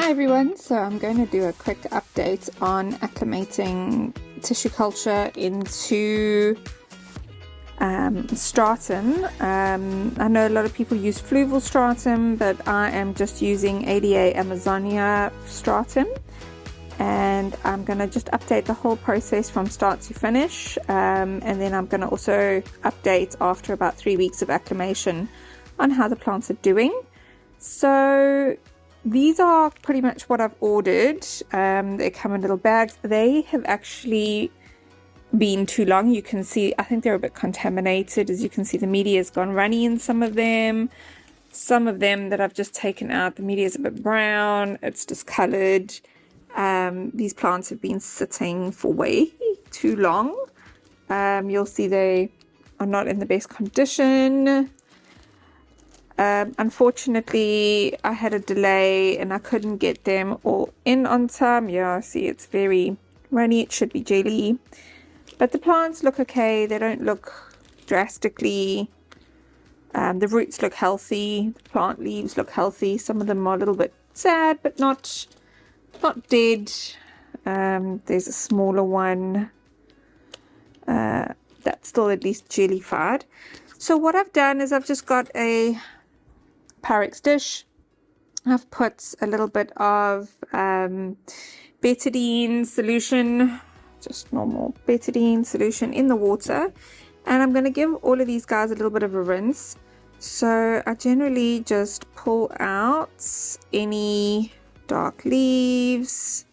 Hi everyone, so I'm going to do a quick update on acclimating tissue culture into stratum. I know a lot of people use fluval stratum, but I am just using ADA Amazonia stratum, and I'm going to just update the whole process from start to finish, and then I'm going to also update after about 3 weeks of acclimation on how the plants are doing. So these are pretty much what I've ordered. They come in little bags. They have actually been too long. You can see, I think they're a bit contaminated. As you can see, the media has gone runny in some of them. Some of them that I've just taken out, the media is a bit brown. It's discolored. These plants have been sitting for way too long. You'll see they are not in the best condition. Unfortunately, I had a delay and I couldn't get them all in on time. Yeah, see, it's very runny. It should be jelly. But the plants look okay. They don't look drastically. The roots look healthy. The plant leaves look healthy. Some of them are a little bit sad, but not dead. There's a smaller one that's still at least jellified. So what I've done is I've just got a Pyrex dish. I've put a little bit of betadine solution, just normal betadine solution, in the water, and I'm going to give all of these guys a little bit of a rinse. So I generally just pull out any dark leaves,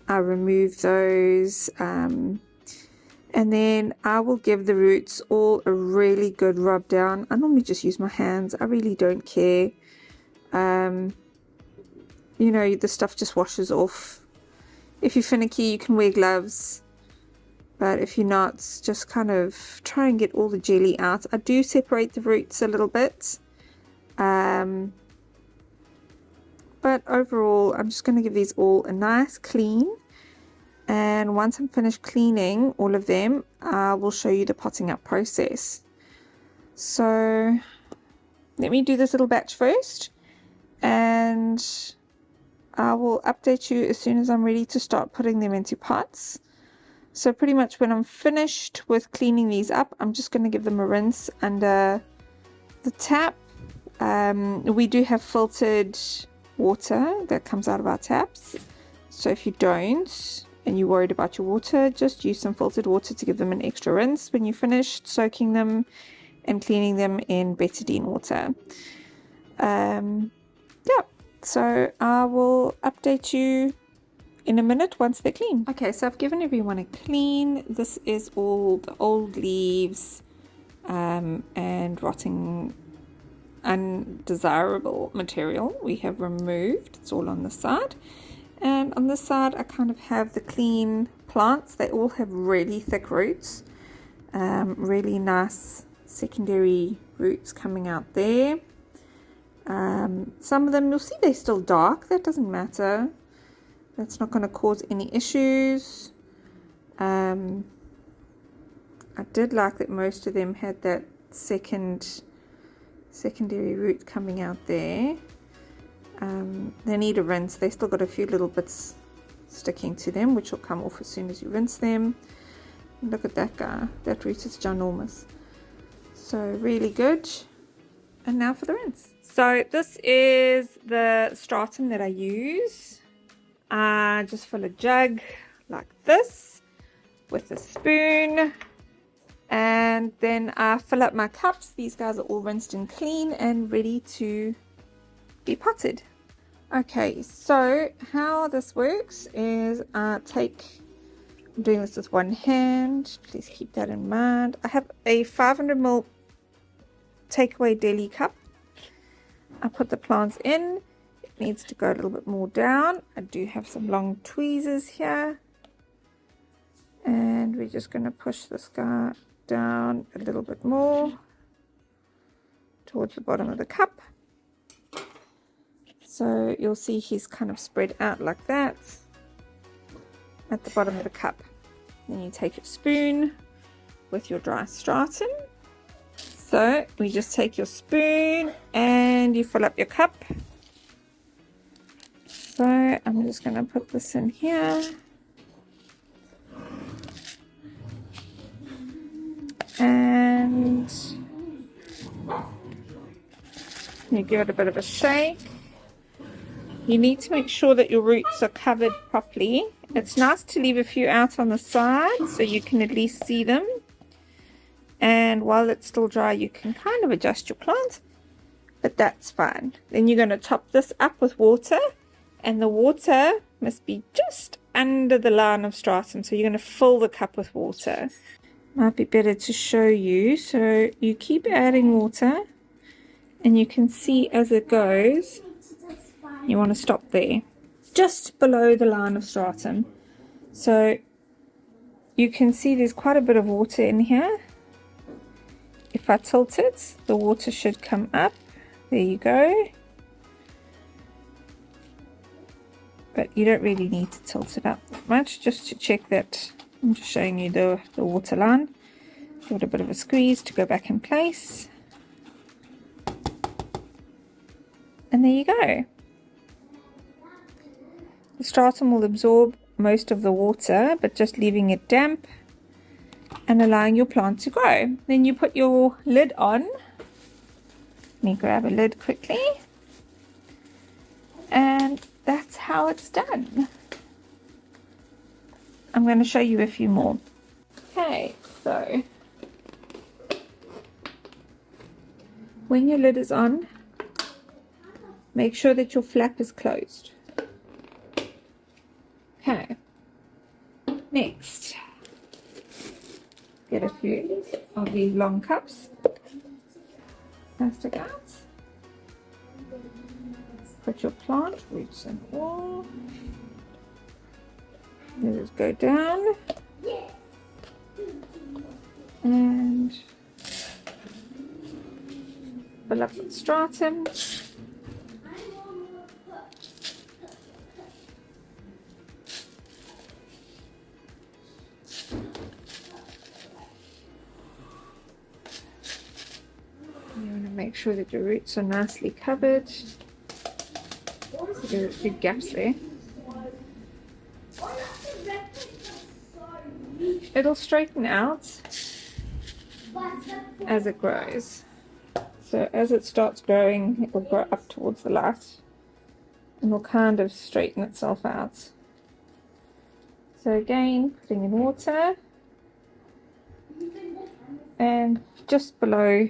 I remove those, and then I will give the roots all a really good rub down. I normally just use my hands. I really don't care. You know, the stuff just washes off. If you're finicky, you can wear gloves. But if you're not, just kind of try and get all the jelly out. I do separate the roots a little bit. But overall, I'm just going to give these all a nice clean. And once I'm finished cleaning all of them, I will show you the potting up process. So let me do this little batch first, and I will update you as soon as I'm ready to start putting them into pots. So pretty much when I'm finished with cleaning these up, I'm just going to give them a rinse under the tap. We do have filtered water that comes out of our taps. So if you don't, and you're worried about your water, just use some filtered water to give them an extra rinse when you're finished soaking them and cleaning them in betadine water. Yeah, so I will update you in a minute once they're clean. Okay, so I've given everyone a clean. This is all the old leaves and rotting undesirable material we have removed. It's all on the side. And on this side, I kind of have the clean plants. They all have really thick roots, really nice secondary roots coming out there. Some of them, you'll see they're still dark. That doesn't matter. That's not going to cause any issues. I did like that most of them had that secondary root coming out there. They need a rinse. They still got a few little bits sticking to them, which will come off as soon as you rinse them. Look at that guy. That root is ginormous. So really good. And now for the rinse. So this is the stratum that I use. I just fill a jug like this with a spoon, and then I fill up my cups. These guys are all rinsed and clean and ready to be potted. Okay, so how this works is I'm doing this with one hand. Please keep that in mind. I have a 500ml takeaway deli cup. I put the plants in. It needs to go a little bit more down. I do have some long tweezers here, and we're just going to push this guy down a little bit more towards the bottom of the cup. So you'll see he's kind of spread out like that at the bottom of the cup. Then you take your spoon with your dry stratum. So we just take your spoon and you fill up your cup So I'm just going to put this in here. And you give it a bit of a shake. You need to make sure that your roots are covered properly. It's nice to leave a few out on the side so you can at least see them. And while it's still dry, you can kind of adjust your plant, but that's fine. Then you're going to top this up with water, and the water must be just under the line of stratum. So you're going to fill the cup with water. Might be better to show you. So you keep adding water, and you can see as it goes, you want to stop there, just below the line of stratum. So you can see there's quite a bit of water in here. If I tilt it, the water should come up. There you go. But you don't really need to tilt it up that much, just to check that. I'm just showing you the water line. Give it a bit of a squeeze to go back in place. And there you go. The stratum will absorb most of the water, but just leaving it damp and allowing your plant to grow. Then you put your lid on. Let me grab a lid quickly. And that's how it's done. I'm going to show you a few more. Okay, so when your lid is on, make sure that your flap is closed. Okay, next, get a few of these long cups, plastic out, put your plant roots and all, let it go down, and fill up with stratum. You want to make sure that your roots are nicely covered. So there's big gaps there. It'll straighten out as it grows. So as it starts growing, it will grow up towards the light and will kind of straighten itself out. So again, putting in water and just below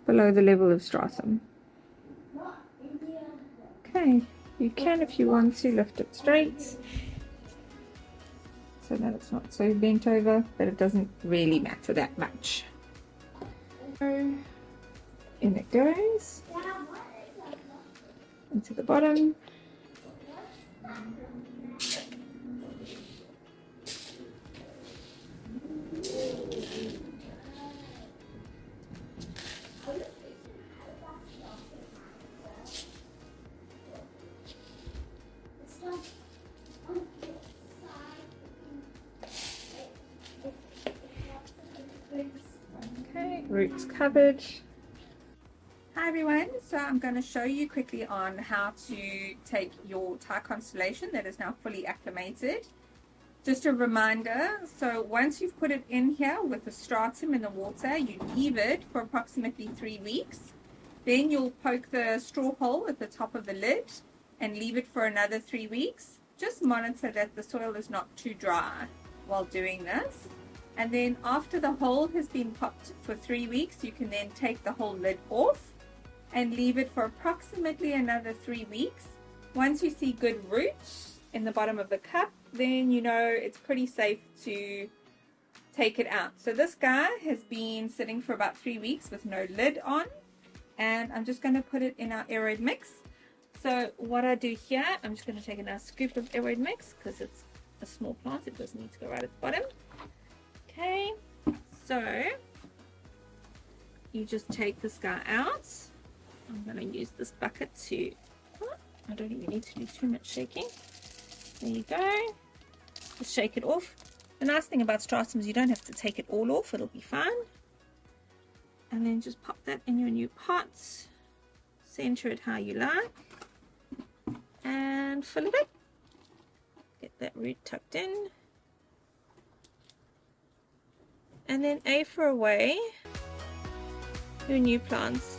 the level of stratum. Okay, you can, if you want to, lift it straight so that it's not so bent over, but it doesn't really matter that much. So in it goes into the bottom. Okay, roots covered. Hi everyone, so I'm going to show you quickly on how to take your Thai constellation that is now fully acclimated. Just a reminder, so once you've put it in here with the stratum in the water, you leave it for approximately 3 weeks. Then you'll poke the straw hole at the top of the lid and leave it for another 3 weeks. Just monitor that the soil is not too dry while doing this. And then after the hole has been popped for 3 weeks, you can then take the whole lid off and leave it for approximately another 3 weeks. Once you see good roots in the bottom of the cup, then you know it's pretty safe to take it out. So this guy has been sitting for about 3 weeks with no lid on, and I'm just going to put it in our aeroid mix. So what I do here, I'm just going to take a nice scoop of aeroid mix because it's a small plant, it doesn't need to go right at the bottom. Okay, so you just take this guy out. I'm going to use this bucket to, I don't even need to do too much shaking. There you go. Just shake it off. The nice thing about stratum is you don't have to take it all off, it'll be fine. And then just pop that in your new pot. Center it how you like. and fill it up. Get that root tucked in. And then A for away. Your new plants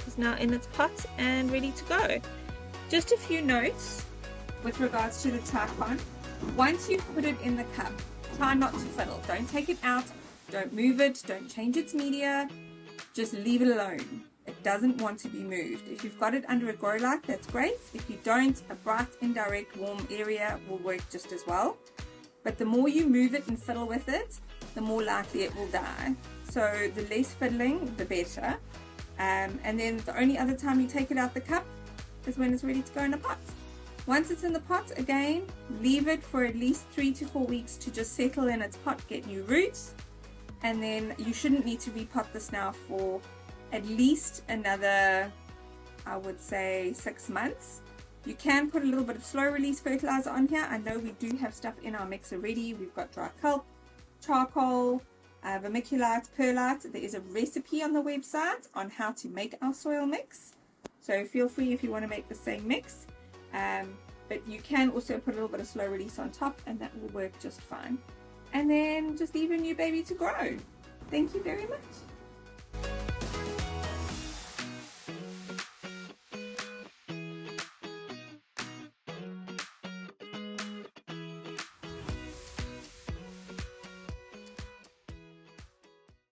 is now in its pot and ready to go. Just a few notes with regards to the tampon. Once you put it in the cup, try not to fiddle. Don't take it out, don't move it, don't change its media, just leave it alone. It doesn't want to be moved. If you've got it under a grow light, that's great. If you don't, a bright, indirect, warm area will work just as well. But the more you move it and fiddle with it, the more likely it will die. So the less fiddling, the better. And then the only other time you take it out the cup is when it's ready to go in the pot. Once it's in the pot, again, leave it for at least 3 to 4 weeks to just settle in its pot, get new roots. And then you shouldn't need to repot this now for at least another, I would say, 6 months. You can put a little bit of slow release fertilizer on here. I know we do have stuff in our mix already. We've got dry kelp, charcoal, vermiculite, perlite. There is a recipe on the website on how to make our soil mix. So feel free if you want to make the same mix. But you can also put a little bit of slow release on top and that will work just fine. And then just leave your new baby to grow. Thank you very much.